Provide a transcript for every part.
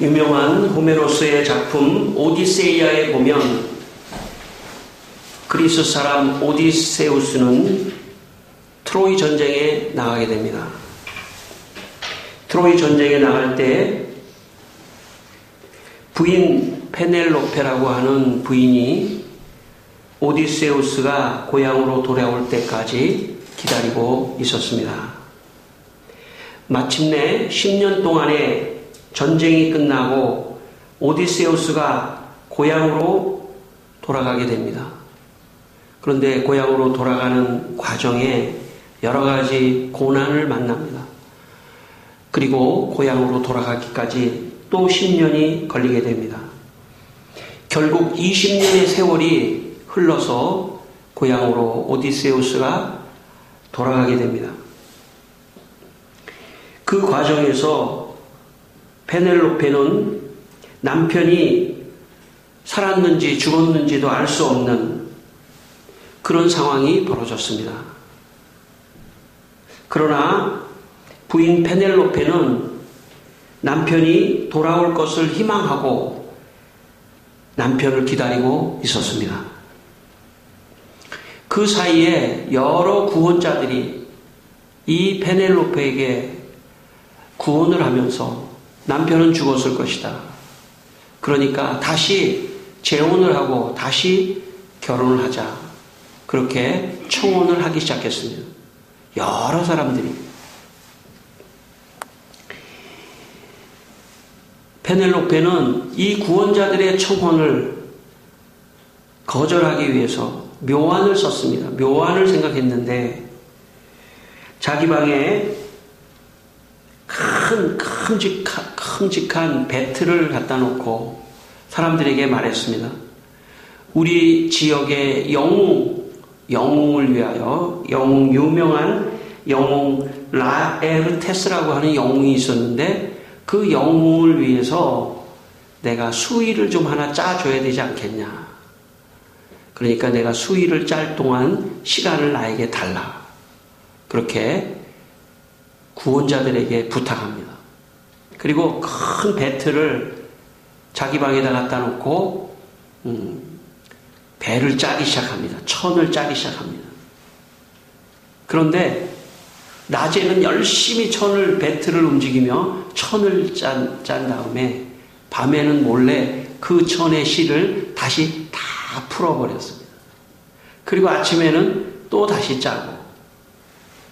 유명한 호메로스의 작품 오디세이아에 보면 그리스 사람 오디세우스는 트로이 전쟁에 나가게 됩니다. 트로이 전쟁에 나갈 때 부인 페넬로페라고 하는 부인이 오디세우스가 고향으로 돌아올 때까지 기다리고 있었습니다. 마침내 10년 동안의 전쟁이 끝나고 오디세우스가 고향으로 돌아가게 됩니다. 그런데 고향으로 돌아가는 과정에 여러 가지 고난을 만납니다. 그리고 고향으로 돌아가기까지 또 10년이 걸리게 됩니다. 결국 20년의 세월이 흘러서 고향으로 오디세우스가 돌아가게 됩니다. 그 과정에서 페넬로페는 남편이 살았는지 죽었는지도 알 수 없는 그런 상황이 벌어졌습니다. 그러나 부인 페넬로페는 남편이 돌아올 것을 희망하고 남편을 기다리고 있었습니다. 그 사이에 여러 구원자들이 이 페넬로페에게 구원을 하면서 남편은 죽었을 것이다. 그러니까 다시 재혼을 하고 다시 결혼을 하자. 그렇게 청혼을 하기 시작했습니다. 여러 사람들이. 페넬로페는 이 구원자들의 청혼을 거절하기 위해서 묘안을 썼습니다. 묘안을 생각했는데 자기 방에 큼직한 배틀을 갖다 놓고 사람들에게 말했습니다. 우리 지역의 영웅을 위하여 유명한 영웅 라에르테스라고 하는 영웅이 있었는데 그 영웅을 위해서 내가 수의를 좀 하나 짜줘야 되지 않겠냐. 그러니까 내가 수의를 짤 동안 시간을 나에게 달라. 그렇게 구원자들에게 부탁합니다. 그리고 큰 배틀을 자기 방에다 갖다 놓고 배를 짜기 시작합니다. 천을 짜기 시작합니다. 그런데 낮에는 열심히 배틀을 움직이며 천을 짠 다음에 밤에는 몰래 그 천의 실을 다시 다 풀어버렸습니다. 그리고 아침에는 또 다시 짜고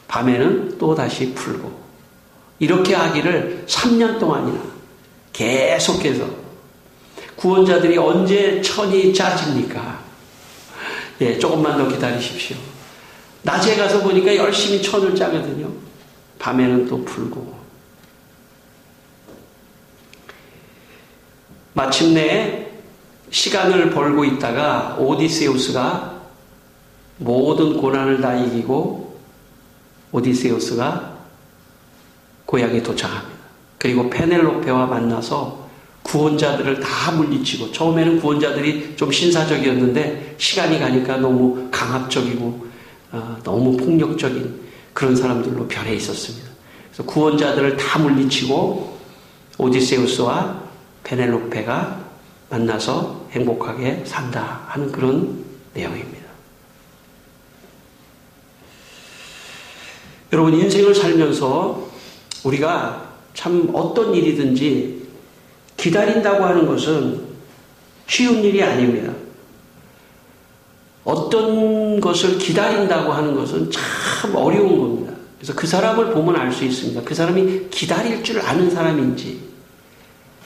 밤에는 또 다시 풀고 이렇게 하기를 3년 동안이나 계속해서 구원자들이 언제 천이 짜집니까? 예, 조금만 더 기다리십시오. 낮에 가서 보니까 열심히 천을 짜거든요. 밤에는 또 풀고. 마침내 시간을 벌고 있다가 오디세우스가 모든 고난을 다 이기고 오디세우스가 고향에 도착합니다. 그리고 페넬로페와 만나서 구원자들을 다 물리치고 처음에는 구원자들이 좀 신사적이었는데 시간이 가니까 너무 강압적이고 너무 폭력적인 그런 사람들로 변해 있었습니다. 그래서 구원자들을 다 물리치고 오디세우스와 페넬로페가 만나서 행복하게 산다 하는 그런 내용입니다. 여러분 인생을 살면서 우리가 참 어떤 일이든지 기다린다고 하는 것은 쉬운 일이 아닙니다. 어떤 것을 기다린다고 하는 것은 참 어려운 겁니다. 그래서 그 사람을 보면 알 수 있습니다. 그 사람이 기다릴 줄 아는 사람인지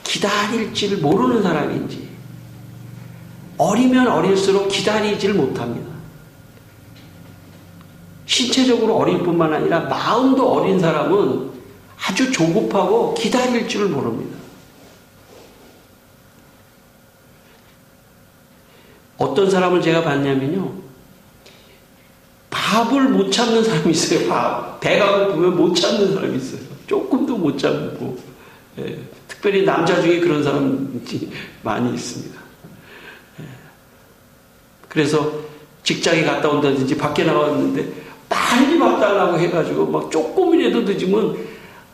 기다릴지를 모르는 사람인지 어리면 어릴수록 기다리질 못합니다. 신체적으로 어릴 뿐만 아니라 마음도 어린 사람은 아주 조급하고 기다릴 줄을 모릅니다. 어떤 사람을 제가 봤냐면요. 밥을 못 참는 사람이 있어요. 배가 고프면 못 참는 사람이 있어요. 조금도 못 참고. 예, 특별히 남자 중에 그런 사람이 많이 있습니다. 예, 그래서 직장에 갔다 온다든지 밖에 나왔는데 빨리 밥 달라고 해가지고 막 조금이라도 늦으면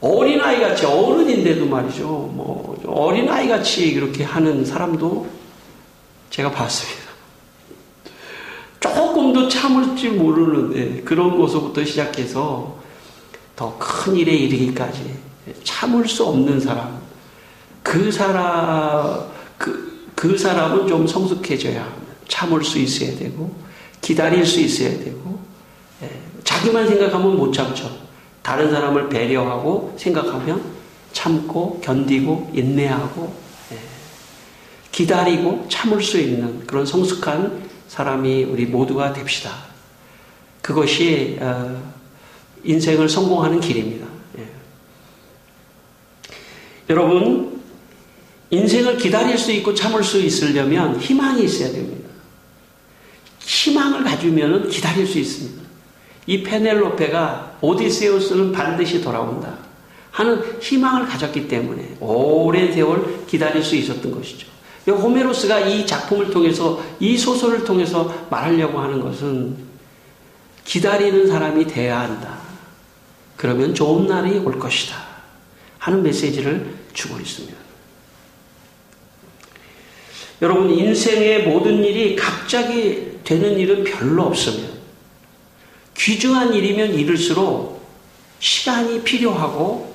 어린아이같이, 어른인데도 말이죠. 뭐, 어린아이같이 그렇게 하는 사람도 제가 봤습니다. 조금도 참을 줄 모르는 그런 것부터 시작해서 더 큰 일에 이르기까지 참을 수 없는 사람, 그 사람은 좀 성숙해져야 합니다. 참을 수 있어야 되고, 기다릴 수 있어야 되고, 자기만 생각하면 못 참죠. 다른 사람을 배려하고 생각하면 참고, 견디고, 인내하고, 기다리고, 참을 수 있는 그런 성숙한 사람이 우리 모두가 됩시다. 그것이 인생을 성공하는 길입니다. 여러분, 인생을 기다릴 수 있고 참을 수 있으려면 희망이 있어야 됩니다. 희망을 가지면 기다릴 수 있습니다. 이 페넬로페가 오디세우스는 반드시 돌아온다 하는 희망을 가졌기 때문에 오랜 세월 기다릴 수 있었던 것이죠. 호메로스가 이 작품을 통해서, 이 소설을 통해서 말하려고 하는 것은 기다리는 사람이 돼야 한다. 그러면 좋은 날이 올 것이다 하는 메시지를 주고 있습니다. 여러분, 인생의 모든 일이 갑자기 되는 일은 별로 없으면, 귀중한 일이면 이를수록 시간이 필요하고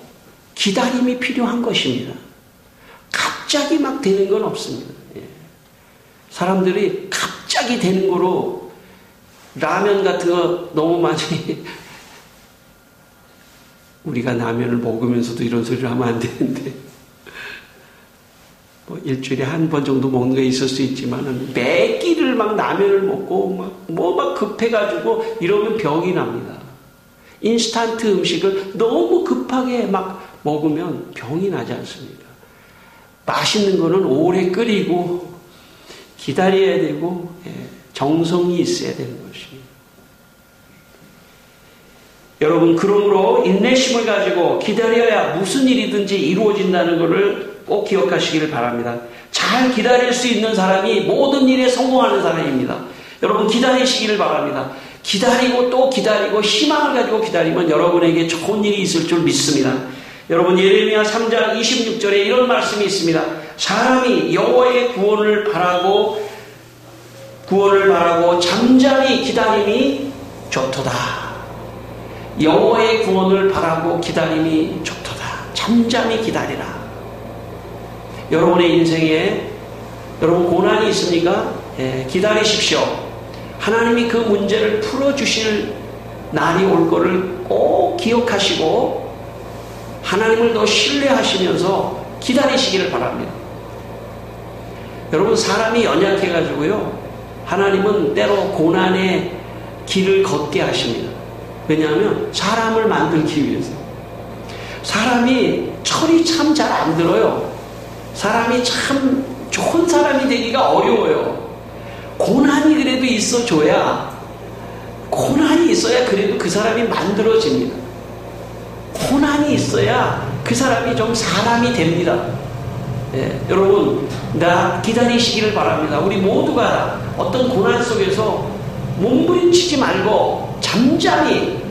기다림이 필요한 것입니다. 갑자기 막 되는 건 없습니다. 사람들이 갑자기 되는 거로 라면 같은 거 너무 많이 우리가 라면을 먹으면서도 이런 소리를 하면 안 되는데, 뭐 일주일에 한 번 정도 먹는 게 있을 수 있지만은 매 끼를 막 라면을 먹고 막 급해가지고 이러면 병이 납니다. 인스턴트 음식을 너무 급하게 막 먹으면 병이 나지 않습니까? 맛있는 거는 오래 끓이고 기다려야 되고 정성이 있어야 되는 것입니다. 여러분, 그러므로 인내심을 가지고 기다려야 무슨 일이든지 이루어진다는 것을 꼭 기억하시기를 바랍니다. 잘 기다릴 수 있는 사람이 모든 일에 성공하는 사람입니다. 여러분, 기다리시기를 바랍니다. 기다리고 또 기다리고 희망을 가지고 기다리면 여러분에게 좋은 일이 있을 줄 믿습니다. 여러분, 예레미야 3장 26절에 이런 말씀이 있습니다. 사람이 여호와의 구원을 바라고 잠잠히 기다림이 좋도다. 여호와의 구원을 바라고 기다림이 좋도다. 잠잠히 기다리라. 여러분의 인생에 여러분 고난이 있습니까? 기다리십시오. 하나님이 그 문제를 풀어주실 날이 올 거를 꼭 기억하시고 하나님을 더 신뢰하시면서 기다리시기를 바랍니다. 여러분, 사람이 연약해가지고요, 하나님은 때로 고난의 길을 걷게 하십니다. 왜냐하면 사람을 만들기 위해서. 사람이 철이 참 잘 안 들어요. 사람이 참 좋은 사람이 되기가 어려워요. 고난이 그래도 있어줘야, 고난이 있어야 그래도 그 사람이 만들어집니다. 고난이 있어야 그 사람이 좀 사람이 됩니다. 여러분, 기다리시기를 바랍니다. 우리 모두가 어떤 고난 속에서 몸부림치지 말고 잠잠히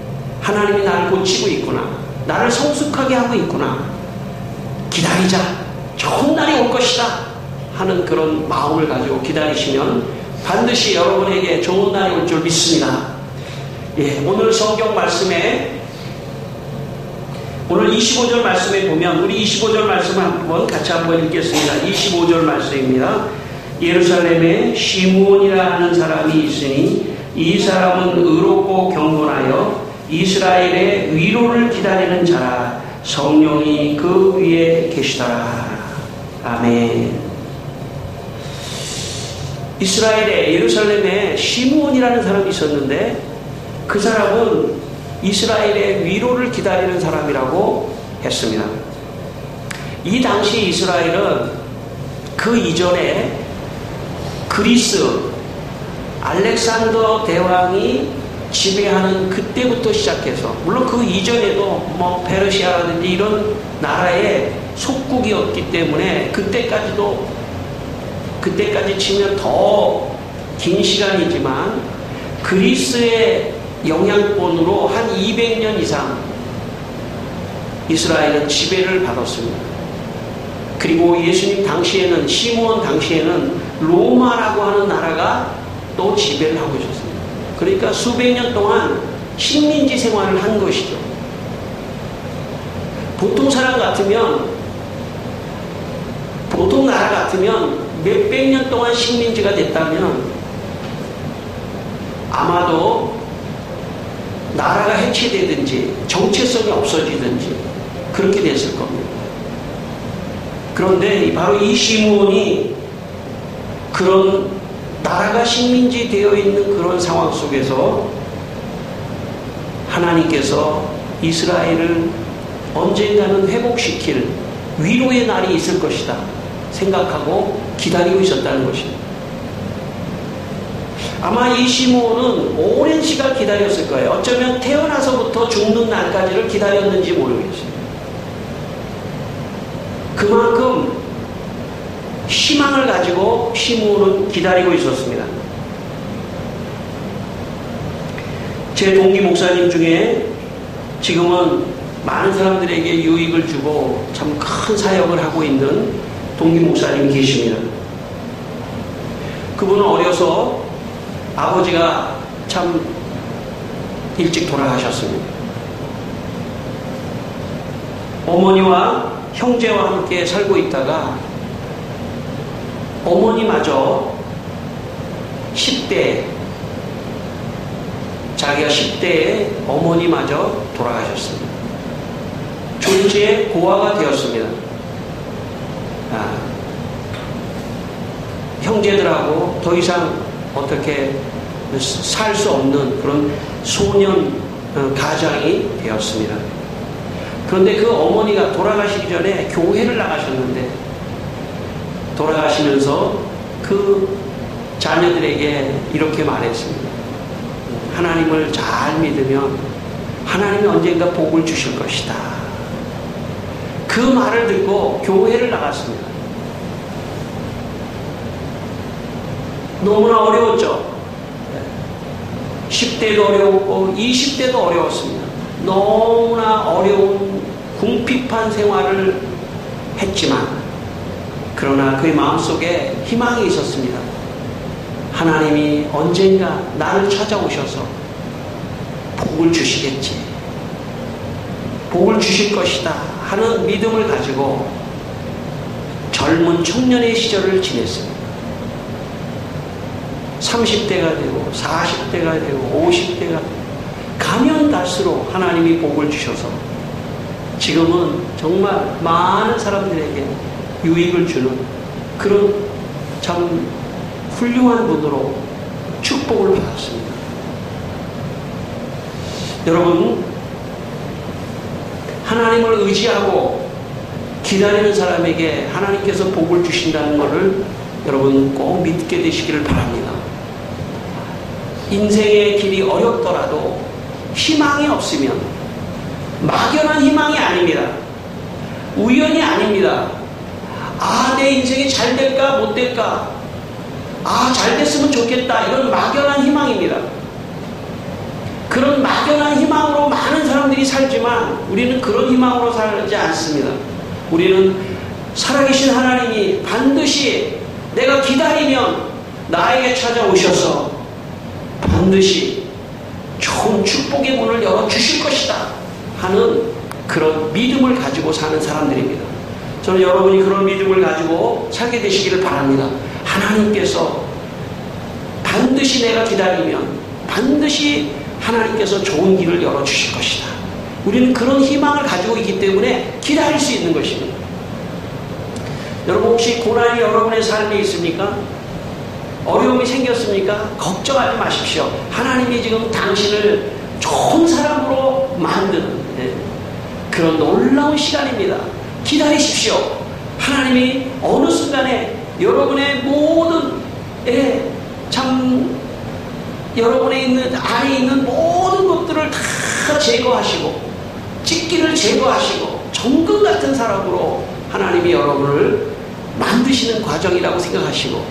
하나님이 나를 고치고 있구나, 나를 성숙하게 하고 있구나, 기다리자, 좋은 날이 올 것이다 하는 그런 마음을 가지고 기다리시면 반드시 여러분에게 좋은 날이 올 줄 믿습니다. 오늘 성경 말씀에, 오늘 25절 말씀에 보면, 우리 25절 말씀을 같이 한번 읽겠습니다. 25절 말씀입니다. 예루살렘에 시므온이라 하는 사람이 있으니 이 사람은 의롭고 경건하여 이스라엘의 위로를 기다리는 자라. 성령이 그 위에 계시더라. 아멘. 이스라엘의 예루살렘에 시므온이라는 사람이 있었는데, 그 사람은 이스라엘의 위로를 기다리는 사람이라고 했습니다. 이 당시 이스라엘은 그 이전에 그리스 알렉산더 대왕이 지배하는 그때부터 시작해서, 물론 그 이전에도 뭐 페르시아라든지 이런 나라의 속국이었기 때문에 그때까지 치면 더 긴 시간이지만 그리스의 영향권으로 한 200년 이상 이스라엘은 지배를 받았습니다. 그리고 예수님 당시에는, 시므온 당시에는 로마라고 하는 나라가 또 지배를 하고 있었습니다. 그러니까 수백 년 동안 식민지 생활을 한 것이죠. 보통 사람 같으면, 보통 나라 같으면 몇백 년 동안 식민지가 됐다면 아마도 나라가 해체되든지 정체성이 없어지든지 그렇게 됐을 겁니다. 그런데 바로 이 시므온이 그런 나라가 식민지 되어 있는 그런 상황 속에서 하나님께서 이스라엘을 언젠가는 회복시킬 위로의 날이 있을 것이다 생각하고 기다리고 있었다는 것입니다. 아마 이 시므온은 오랜 시간 기다렸을 거예요. 어쩌면 태어나서부터 죽는 날까지를 기다렸는지 모르겠어요. 그만큼 희망을 가지고 시므온은 기다리고 있었습니다. 제 동기 목사님 중에 지금은 많은 사람들에게 유익을 주고 참 큰 사역을 하고 있는 동기 목사님이 계십니다. 그분은 어려서 아버지가 참 일찍 돌아가셨습니다. 어머니와 형제와 함께 살고 있다가 어머니마저 10대, 자기가 10대에 어머니마저 돌아가셨습니다. 졸지에 고아가 되었습니다. 형제들하고 더 이상 어떻게 살 수 없는 그런 소년 가장이 되었습니다. 그런데 그 어머니가 돌아가시기 전에 교회를 나가셨는데 돌아가시면서 그 자녀들에게 이렇게 말했습니다. 하나님을 잘 믿으면 하나님이 언젠가 복을 주실 것이다. 그 말을 듣고 교회를 나갔습니다. 너무나 어려웠죠. 10대도 어려웠고 20대도 어려웠습니다. 너무나 어려운 궁핍한 생활을 했지만 그러나 그의 마음속에 희망이 있었습니다. 하나님이 언젠가 나를 찾아오셔서 복을 주시겠지. 복을 주실 것이다 하는 믿음을 가지고 젊은 청년의 시절을 지냈습니다. 30대가 되고 40대가 되고 50대가 가면 갈수록 하나님이 복을 주셔서 지금은 정말 많은 사람들에게 유익을 주는 그런 참 훌륭한 분으로 축복을 받았습니다. 여러분, 하나님을 의지하고 기다리는 사람에게 하나님께서 복을 주신다는 것을 여러분 꼭 믿게 되시기를 바랍니다. 인생의 길이 어렵더라도 희망이 없으면 막연한 희망이 아닙니다. 우연이 아닙니다. 내 인생이 잘 될까 못 될까, 잘 됐으면 좋겠다, 이런 막연한 희망입니다. 그런 막연한 희망으로 많은 사람들이 살지만 우리는 그런 희망으로 살지 않습니다. 우리는 살아계신 하나님이 반드시 내가 기다리면 나에게 찾아오셔서 반드시 좋은 축복의 문을 열어주실 것이다 하는 그런 믿음을 가지고 사는 사람들입니다. 저는 여러분이 그런 믿음을 가지고 살게 되시기를 바랍니다. 하나님께서 반드시 내가 기다리면 반드시 하나님께서 좋은 길을 열어주실 것이다. 우리는 그런 희망을 가지고 있기 때문에 기다릴 수 있는 것입니다. 여러분, 혹시 고난이 여러분의 삶에 있습니까? 어려움이 생겼습니까? 걱정하지 마십시오. 하나님이 지금 당신을 좋은 사람으로 만드는 그런 놀라운 시간입니다. 기다리십시오. 하나님이 어느 순간에 여러분의 모든 참 여러분의 안에 있는 모든 것들을 다 제거하시고 찢기를 제거하시고 정금 같은 사람으로 하나님이 여러분을 만드시는 과정이라고 생각하시고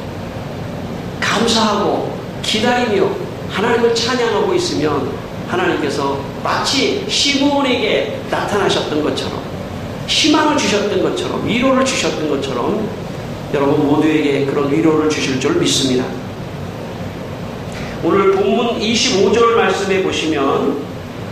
감사하고 기다리며 하나님을 찬양하고 있으면 하나님께서 마치 시므온에게 나타나셨던 것처럼, 희망을 주셨던 것처럼, 위로를 주셨던 것처럼 여러분 모두에게 그런 위로를 주실 줄 믿습니다. 오늘 본문 25절 말씀에 보시면,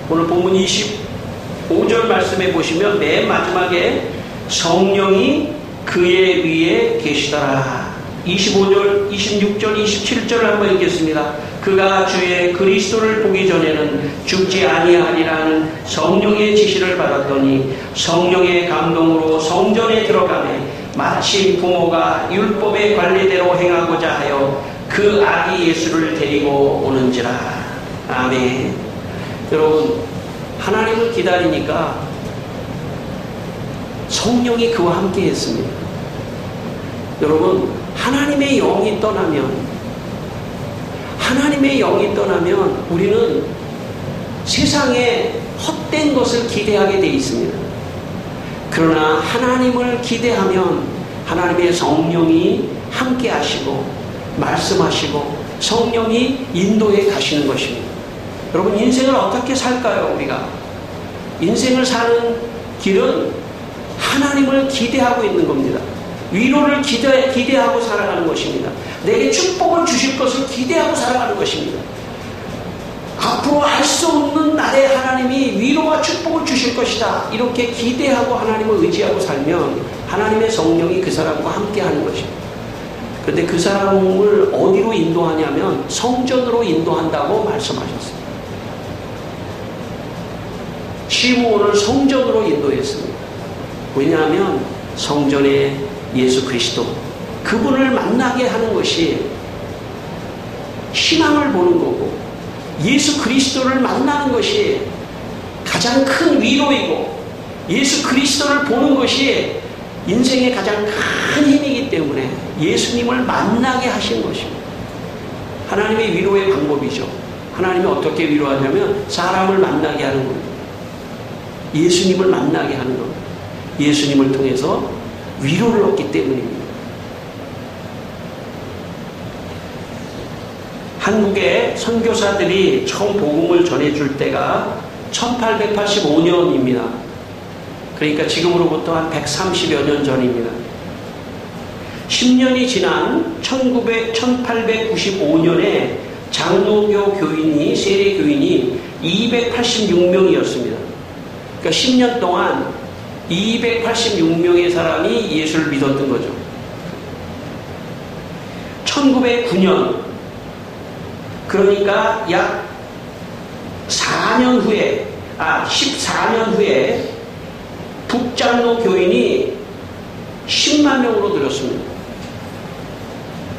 오늘 본문 25절 말씀에 보시면 맨 마지막에 성령이 그의 위에 계시더라. 25절, 26절, 27절을 한번 읽겠습니다. 그가 주의 그리스도를 보기 전에는 죽지 아니하리라는 성령의 지시를 받았더니 성령의 감동으로 성전에 들어가매 마치 부모가 율법의 관례대로 행하고자 하여 그 아기 예수를 데리고 오는지라. 아멘. 여러분, 하나님을 기다리니까 성령이 그와 함께 했습니다. 여러분, 하나님의 영이 떠나면 우리는 세상에 헛된 것을 기대하게 되어 있습니다. 그러나 하나님을 기대하면 하나님의 성령이 함께 하시고 말씀하시고 성령이 인도해 가시는 것입니다. 여러분, 인생을 어떻게 살까요? 우리가 인생을 사는 길은 하나님을 기대하고 있는 겁니다. 위로를 기대하고 살아가는 것입니다. 내게 축복을 주실 것을 기대하고 살아가는 것입니다. 앞으로 알 수 없는 나의 하나님이 위로와 축복을 주실 것이다, 이렇게 기대하고 하나님을 의지하고 살면 하나님의 성령이 그 사람과 함께 하는 것입니다. 그런데 그 사람을 어디로 인도하냐면 성전으로 인도한다고 말씀하셨습니다. 시므온을 성전으로 인도했습니다. 왜냐하면 성전에 예수 그리스도, 그분을 만나게 하는 것이 희망을 보는 거고, 예수 그리스도를 만나는 것이 가장 큰 위로이고, 예수 그리스도를 보는 것이 인생의 가장 큰 힘이기 때문에 예수님을 만나게 하신 것입니다. 하나님의 위로의 방법이죠. 하나님이 어떻게 위로하냐면 사람을 만나게 하는 겁니다. 예수님을 만나게 하는 겁니다. 예수님을 통해서 위로를 얻기 때문입니다. 한국의 선교사들이 처음 복음을 전해줄 때가 1885년입니다. 그러니까 지금으로부터 한 130여 년 전입니다. 10년이 지난 1895년에 장로교 교인이, 세례 교인이 286명이었습니다. 그러니까 10년 동안 286명의 사람이 예수를 믿었던 거죠. 1909년, 그러니까 약 14년 후에 북장로 교인이 10만 명으로 늘었습니다.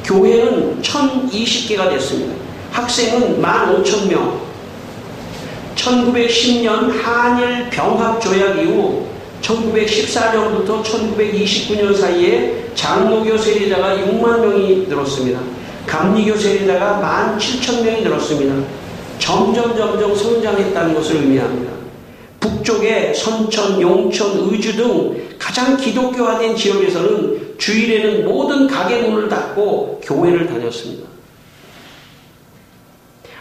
교회는 1020개가 됐습니다. 학생은 15,000명. 1910년 한일 병합 조약 이후 1914년부터 1929년 사이에 장로교 세례자가 6만 명이 늘었습니다. 감리교 세례자가 17,000명이 늘었습니다. 점점 성장했다는 것을 의미합니다. 북쪽의 선천, 용천, 의주 등 가장 기독교화된 지역에서는 주일에는 모든 가게 문을 닫고 교회를 다녔습니다.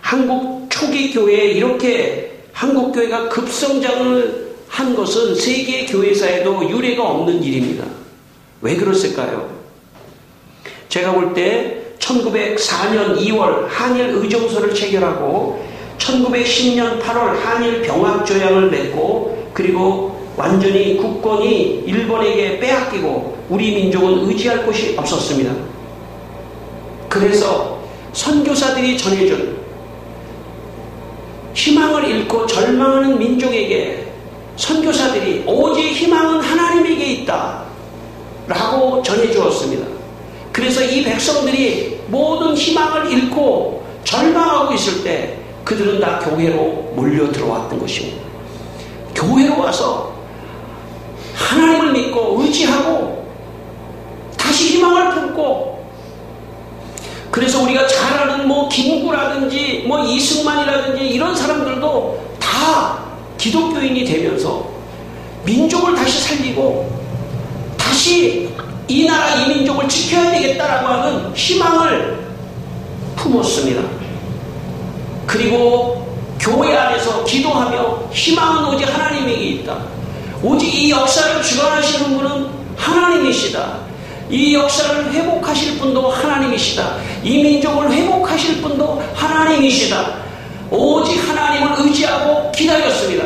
한국 초기 교회에 이렇게 한국 교회가 급성장을 한 것은 세계 교회사에도 유례가 없는 일입니다. 왜 그랬을까요? 제가 볼 때 1904년 2월 한일 의정서를 체결하고 1910년 8월 한일 병합조약을 맺고, 그리고 완전히 국권이 일본에게 빼앗기고 우리 민족은 의지할 곳이 없었습니다. 그래서 선교사들이 전해준 희망을 잃고 절망하는 민족에게 선교사들이 오직 희망은 하나님에게 있다 라고 전해주었습니다. 그래서 이 백성들이 모든 희망을 잃고 절망하고 있을 때 그들은 다 교회로 몰려 들어왔던 것입니다. 교회로 와서 하나님을 믿고 의지하고 다시 희망을 품고, 그래서 우리가 잘 아는 김구라든지 이승만이라든지 이런 사람들도 다 기독교인이 되면서 민족을 다시 살리고 다시 이 나라 이 민족을 지켜야 되겠다라고 하는 희망을 품었습니다. 그리고 교회 안에서 기도하며 희망은 오직 하나님에게 있다. 오직 이 역사를 주관하시는 분은 하나님이시다. 이 역사를 회복하실 분도 하나님이시다. 이 민족을 회복하실 분도 하나님이시다. 오직 하나님을 의지하고 기다렸습니다.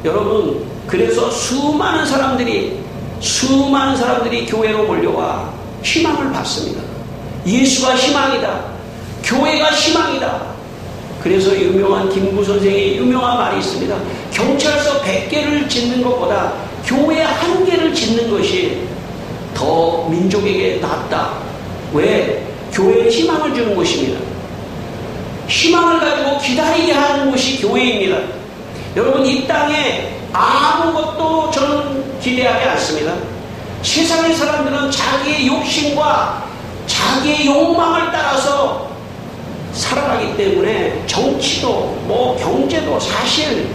여러분, 그래서 수많은 사람들이 교회로 몰려와 희망을 받습니다. 예수가 희망이다. 교회가 희망이다. 그래서 유명한 김구 선생의 유명한 말이 있습니다. 경찰서 100개를 짓는 것보다 교회 1개를 짓는 것이 더 민족에게 낫다. 왜? 교회에 희망을 주는 것입니다. 희망을 가지고 기다리게 하는 것이 교회입니다. 여러분, 이 땅에 아무것도 저는 기대하지 않습니다. 세상의 사람들은 자기의 욕심과 자기의 욕망을 따라서 살아가기 때문에 정치도 경제도 사실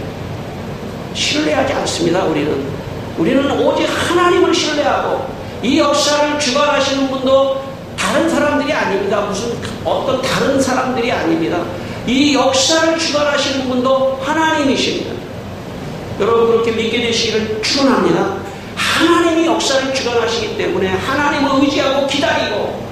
신뢰하지 않습니다. 우리는 오직 하나님을 신뢰하고 이 역사를 주관하시는 분도 다른 사람들이 아닙니다. 무슨 어떤 다른 사람들이 아닙니다. 이 역사를 주관하시는 분도 하나님이십니다. 여러분, 그렇게 믿게 되시기를 축원합니다. 하나님이 역사를 주관하시기 때문에 하나님을 의지하고 기다리고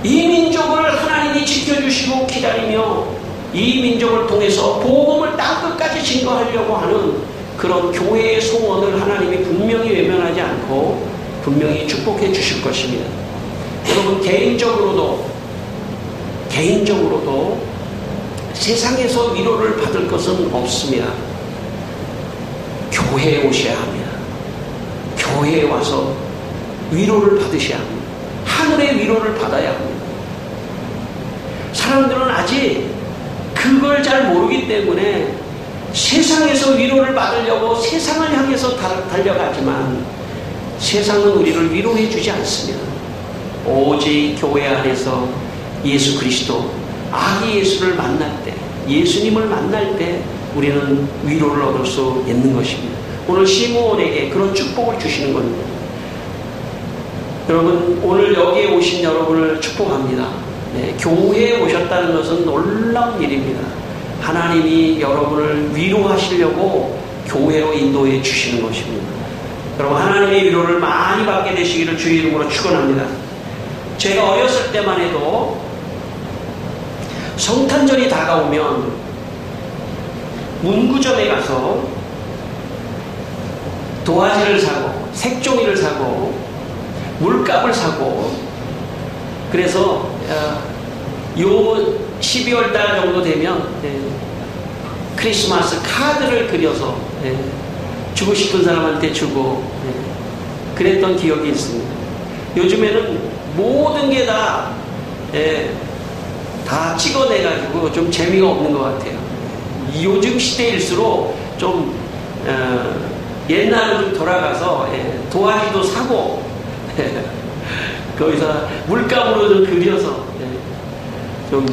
이 민족을 하나님이 지켜주시고 기다리며 이 민족을 통해서 복음을 땅끝까지 증거하려고 하는 그런 교회의 소원을 하나님이 분명히 외면하지 않고 분명히 축복해 주실 것입니다. 여러분, 개인적으로도 세상에서 위로를 받을 것은 없습니다. 교회에 오셔야 합니다. 교회에 와서 위로를 받으셔야 합니다. 하늘의 위로를 받아야 합니다. 사람들은 아직 그걸 잘 모르기 때문에 세상에서 위로를 받으려고 세상을 향해서 달려가지만 세상은 우리를 위로해 주지 않습니다. 오직 교회 안에서 예수 그리스도, 아기 예수를 만날 때, 예수님을 만날 때 우리는 위로를 얻을 수 있는 것입니다. 오늘 시므온에게 그런 축복을 주시는 겁니다. 여러분, 오늘 여기에 오신 여러분을 축복합니다. 네, 교회에 오셨다는 것은 놀라운 일입니다. 하나님이 여러분을 위로하시려고 교회로 인도해 주시는 것입니다. 여러분, 하나님의 위로를 많이 받게 되시기를 주의 이름으로 축원합니다. 제가 어렸을 때만 해도 성탄절이 다가오면 문구점에 가서 도화지를 사고 색종이를 사고 물감을 사고, 그래서 요 12월 달 정도 되면 크리스마스 카드를 그려서 주고 싶은 사람한테 주고 그랬던 기억이 있습니다. 요즘에는 모든 게 다 찍어내가지고 좀 재미가 없는 것 같아요. 요즘 시대일수록 좀 옛날로 좀 돌아가서 도화지도 사고 거기서 물감으로 좀 그려서 좀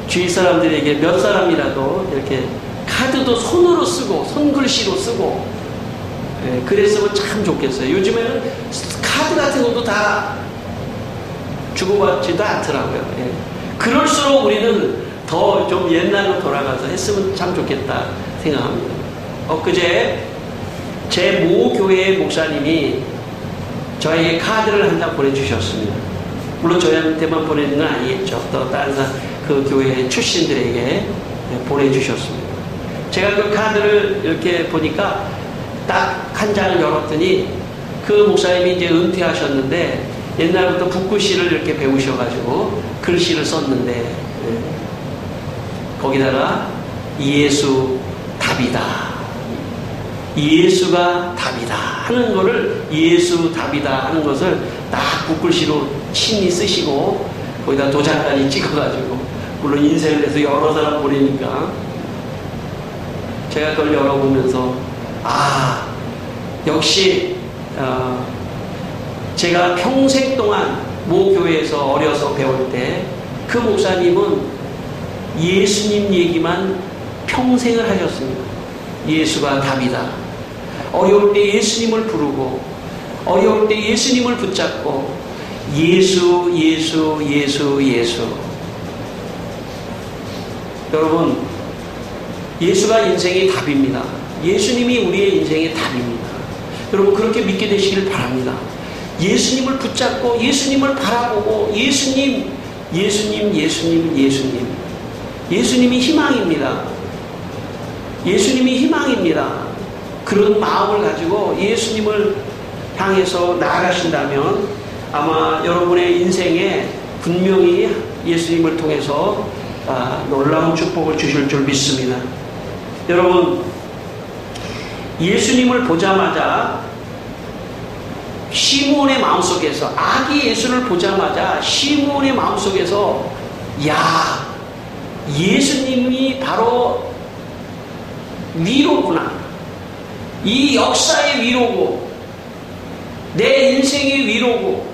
주위 사람들에게 몇 사람이라도 이렇게 카드도 손으로 쓰고 손글씨로 쓰고 그랬으면 참 좋겠어요. 요즘에는 카드 같은 것도 다 주고받지도 않더라고요. 그럴수록 우리는 더 좀 옛날로 돌아가서 했으면 참 좋겠다 생각합니다. 엊그제 제 모 교회의 목사님이 저에게 카드를 한 장 보내주셨습니다. 물론 저희한테만 보내는 건 아니겠죠. 또 다른 그 교회 출신들에게 보내주셨습니다. 제가 그 카드를 이렇게 보니까 딱 한 장을 열었더니 그 목사님이 이제 은퇴하셨는데 옛날부터 붓글씨를 이렇게 배우셔가지고 글씨를 썼는데 거기다가 예수 답이다, 예수가 답이다 하는 거를, 예수 답이다 하는 것을 딱 붓글씨로 친히 쓰시고 거기다 도장까지 찍어가지고, 물론 인쇄를 해서 여러 사람 보내니까 제가 그걸 열어보면서 역시 제가 평생 동안 모 교회에서 어려서 배울 때 그 목사님은 예수님 얘기만 평생을 하셨습니다. 예수가 답이다. 어려울 때 예수님을 부르고 어려울 때 예수님을 붙잡고 예수 예수 예수 예수. 여러분, 예수가 인생의 답입니다. 예수님이 우리의 인생의 답입니다. 여러분, 그렇게 믿게 되시길 바랍니다. 예수님을 붙잡고 예수님을 바라보고 예수님, 예수님, 예수님, 예수님. 예수님이 희망입니다. 예수님이 희망입니다. 그런 마음을 가지고 예수님을 향해서 나아가신다면 아마 여러분의 인생에 분명히 예수님을 통해서 놀라운 축복을 주실 줄 믿습니다. 여러분, 예수님을 보자마자 시므온의 마음속에서, 아기 예수를 보자마자 시므온의 마음속에서, 야, 예수님이 바로 위로구나. 이 역사의 위로고 내 인생의 위로고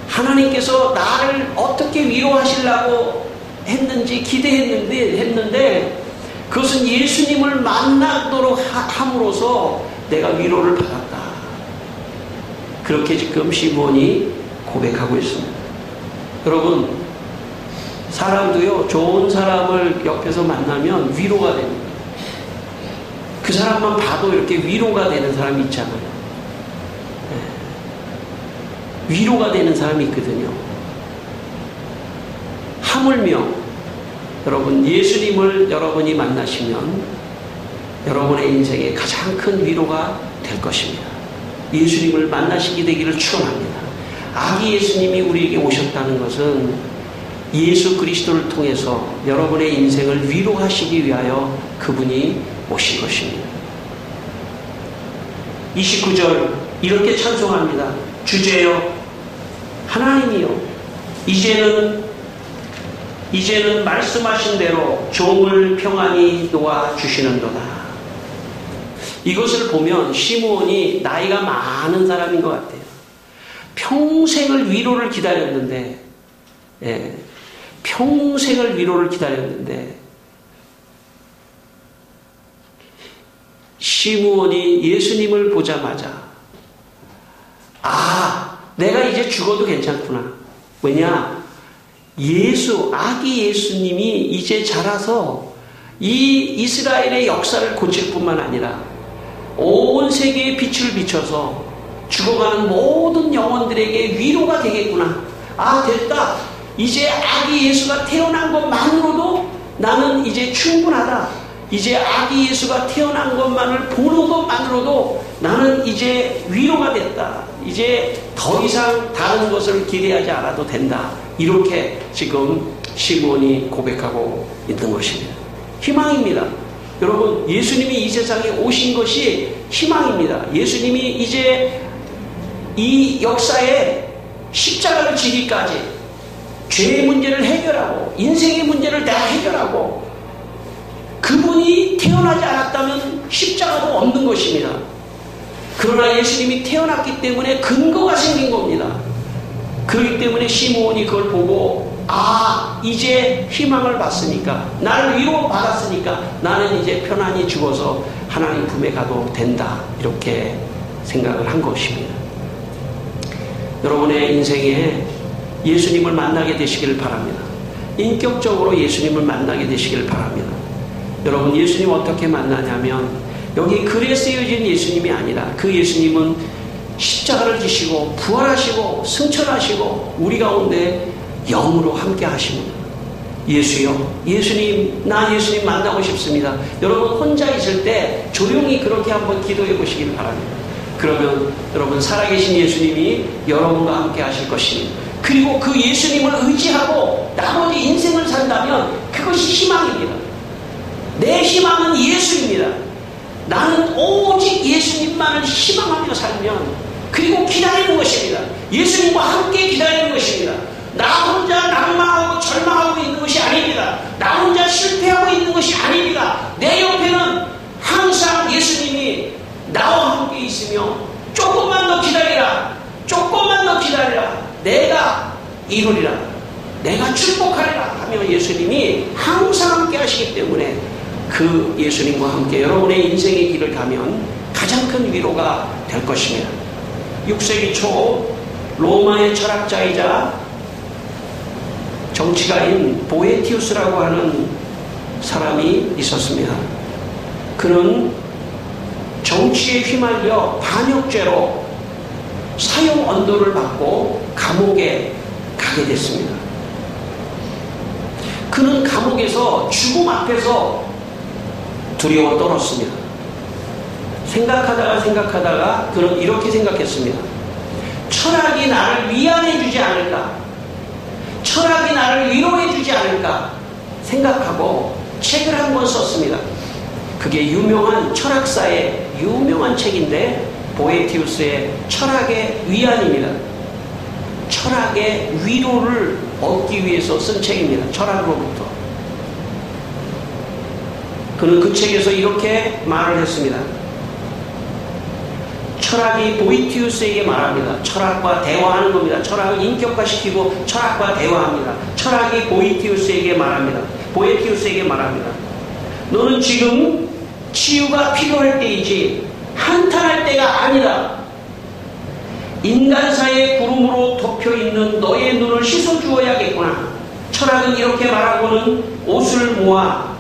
하나님께서 나를 어떻게 위로하시려고 했는지 기대했는데 그것은 예수님을 만나도록 함으로써 내가 위로를 받았다. 그렇게 지금 시므온이 고백하고 있습니다. 여러분, 사람도요, 좋은 사람을 옆에서 만나면 위로가 됩니다. 그 사람만 봐도 이렇게 위로가 되는 사람이 있잖아요. 위로가 되는 사람이 있거든요. 하물며 여러분, 예수님을 여러분이 만나시면 여러분의 인생에 가장 큰 위로가 될 것입니다. 예수님을 만나시게 되기를 축원합니다. 아기 예수님이 우리에게 오셨다는 것은 예수 그리스도를 통해서 여러분의 인생을 위로하시기 위하여 그분이 오신 것입니다. 29절 이렇게 찬송합니다. 주제여 하나님이여 이제는 말씀하신 대로 종을 평안히 놓아주시는도다. 이것을 보면 시므온이 나이가 많은 사람인 것 같아요. 평생을 위로를 기다렸는데 시므온이 예수님을 보자마자 내가 이제 죽어도 괜찮구나. 왜냐? 아기 예수님이 이제 자라서 이 이스라엘의 역사를 고칠 뿐만 아니라 온 세계에 빛을 비춰서 죽어가는 모든 영혼들에게 위로가 되겠구나. 됐다. 이제 아기 예수가 태어난 것만으로도 나는 이제 충분하다. 이제 아기 예수가 태어난 것만을 보는 것만으로도 나는 이제 위로가 됐다. 이제 더 이상 다른 것을 기대하지 않아도 된다. 이렇게 지금 시므온이 고백하고 있는 것입니다. 희망입니다. 여러분, 예수님이 이 세상에 오신 것이 희망입니다. 예수님이 이제 이 역사에 십자가를 지기까지 죄의 문제를 해결하고 인생의 문제를 다 해결하고 그분이 태어나지 않았다면 십자가도 없는 것입니다. 그러나 예수님이 태어났기 때문에 근거가 생긴 겁니다. 그렇기 때문에 시므온이 그걸 보고 이제 희망을 받으니까 나를 위로받았으니까 나는 이제 편안히 죽어서 하나님 품에 가도 된다. 이렇게 생각을 한 것입니다. 여러분의 인생에 예수님을 만나게 되시기를 바랍니다. 인격적으로 예수님을 만나게 되시기를 바랍니다. 여러분, 예수님 어떻게 만나냐면 여기 글에 쓰여진 예수님이 아니라 그 예수님은 십자가를 지시고 부활하시고 승천하시고 우리 가운데 영으로 함께 하십니다. 예수요, 예수님, 나 예수님 만나고 싶습니다. 여러분 혼자 있을 때 조용히 그렇게 한번 기도해 보시길 바랍니다. 그러면 여러분 살아계신 예수님이 여러분과 함께 하실 것입니다. 그리고 그 예수님을 의지하고 나머지 인생을 산다면 그것이 희망입니다. 내 희망은 예수입니다. 나는 오직 예수님만을 희망하며 살면 그리고 기다리는 것입니다. 예수님과 함께 기다리는 것입니다. 나 혼자 낭망하고 절망하고 있는 것이 아닙니다. 나 혼자 실패하고 있는 것이 아닙니다. 내 옆에는 항상 예수님이 나와 함께 있으며 조금만 더 기다리라. 조금만 더 기다리라. 내가 이루리라. 내가 축복하리라 하며 예수님이 항상 함께 하시기 때문에 그 예수님과 함께 여러분의 인생의 길을 가면 가장 큰 위로가 될 것입니다. 6세기 초 로마의 철학자이자 정치가인 보에티우스라고 하는 사람이 있었습니다. 그는 정치에 휘말려 반역죄로 사형 언도를 받고 감옥에 가게 됐습니다. 그는 감옥에서 죽음 앞에서 두려워 떨었습니다. 생각하다가 그는 이렇게 생각했습니다. 철학이 나를 위안해 주지 않을까? 철학이 나를 위로해 주지 않을까? 생각하고 책을 한 권 썼습니다. 그게 유명한 철학사의 유명한 책인데 보에티우스의 철학의 위안입니다. 철학의 위로를 얻기 위해서 쓴 책입니다. 철학으로부터. 그는 그 책에서 이렇게 말을 했습니다. 철학이 보에티우스에게 말합니다. 철학과 대화하는 겁니다. 철학을 인격화시키고 철학과 대화합니다. 철학이 보에티우스에게 말합니다. 너는 지금 치유가 필요할 때이지 한탄할 때가 아니다. 인간사의 구름으로 덮여있는 너의 눈을 씻어주어야겠구나. 철학은 이렇게 말하고는 옷을 모아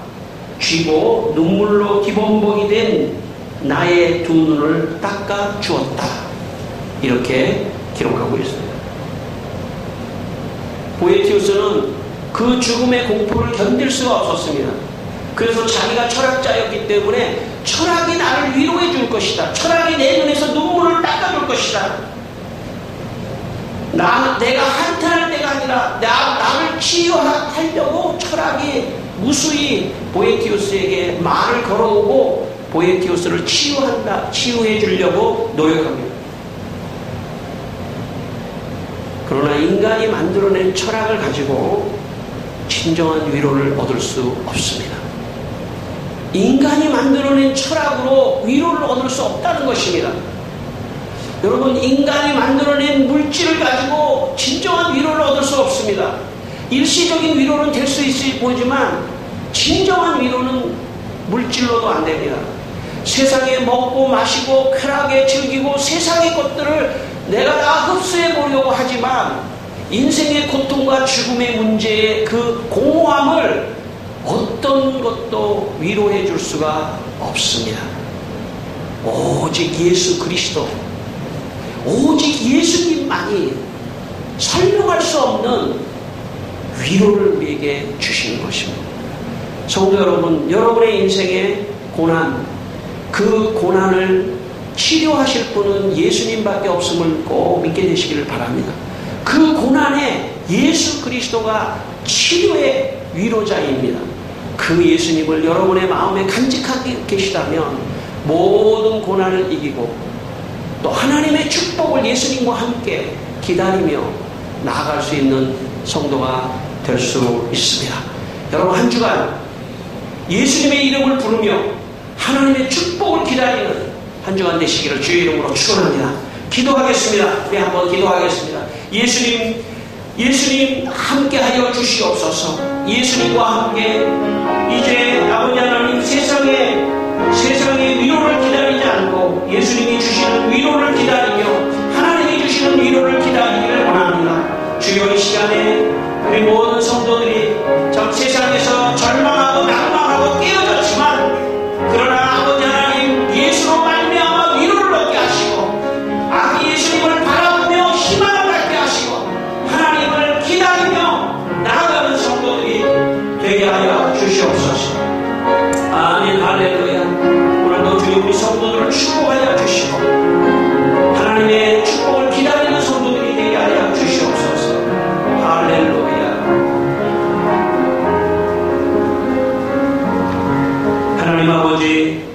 쥐고 눈물로 기범벅이 된 나의 두 눈을 닦아주었다. 이렇게 기록하고 있습니다. 보에티우스는 그 죽음의 공포를 견딜 수가 없었습니다. 그래서 자기가 철학자였기 때문에 철학이 나를 위로해 줄 것이다. 철학이 내 눈에서 눈물을 닦아줄 것이다. 내가 한탄할 때가 아니라 나를 치유하려고 철학이 무수히 보에티우스에게 말을 걸어오고 보에티우스를 치유해 주려고 노력합니다. 그러나 인간이 만들어낸 철학을 가지고 진정한 위로를 얻을 수 없습니다. 인간이 만들어낸 철학으로 위로를 얻을 수 없다는 것입니다. 여러분, 인간이 만들어낸 물질을 가지고 진정한 위로를 얻을 수 없습니다. 일시적인 위로는 될 수 있을 보이지만 진정한 위로는 물질로도 안 됩니다. 세상에 먹고 마시고 쾌락에 즐기고 세상의 것들을 내가 다 흡수해 보려고 하지만 인생의 고통과 죽음의 문제의 그 공허함을 어떤 것도 위로해 줄 수가 없습니다. 오직 예수 그리스도, 오직 예수님만이 설명할 수 없는 위로를 우리에게 주시는 것입니다. 성도 여러분, 여러분의 인생의 고난, 그 고난을 치료하실 분은 예수님밖에 없음을 꼭 믿게 되시기를 바랍니다. 그 고난에 예수 그리스도가 치료의 위로자입니다. 그 예수님을 여러분의 마음에 간직하게 계시다면 모든 고난을 이기고 또 하나님의 축복을 예수님과 함께 기다리며 나아갈 수 있는 성도가 될 수 있습니다. 여러분, 한 주간 예수님의 이름을 부르며 하나님의 축복을 기다리는 한 주간 되시기를 주의 이름으로 축원합니다. 기도하겠습니다. 우리 한번 기도하겠습니다. 예수님 함께하여 주시옵소서. 예수님과 함께 이제 아버지 하나님 세상의 위로를 기다리지 않고 예수님이 주시는 위로를 기다리며 하나님이 주시는 위로를 기다리기를 원합니다. 주여, 이 시간에 우리 모든 성도들이 참 세상에서 절망하고 낭망하고 깨어졌지만 그러나 아버지 하나님 예수로 말미암아 위로를 얻게 하시고 아기 예수님을 바라보며 희망을 갖게 하시고 하나님을 기다리며 나아가는 성도들이 되게 하여 주시옵소서. 아멘. 할렐루야. 오늘도 주님 우리 성도들을 축복하여 주시고 하나님의 축복을 기다리는 성도들이 되게 하여 주시옵소서. 할렐루야. 하나님 아버지,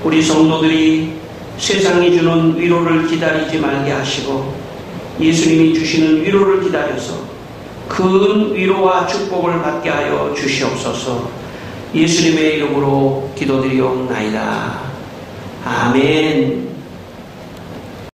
우리 성도들이 세상이 주는 위로를 기다리지 말게 하시고 예수님이 주시는 위로를 기다려서 큰 위로와 축복을 받게 하여 주시옵소서. 예수님의 이름으로 기도드리옵나이다. 아멘.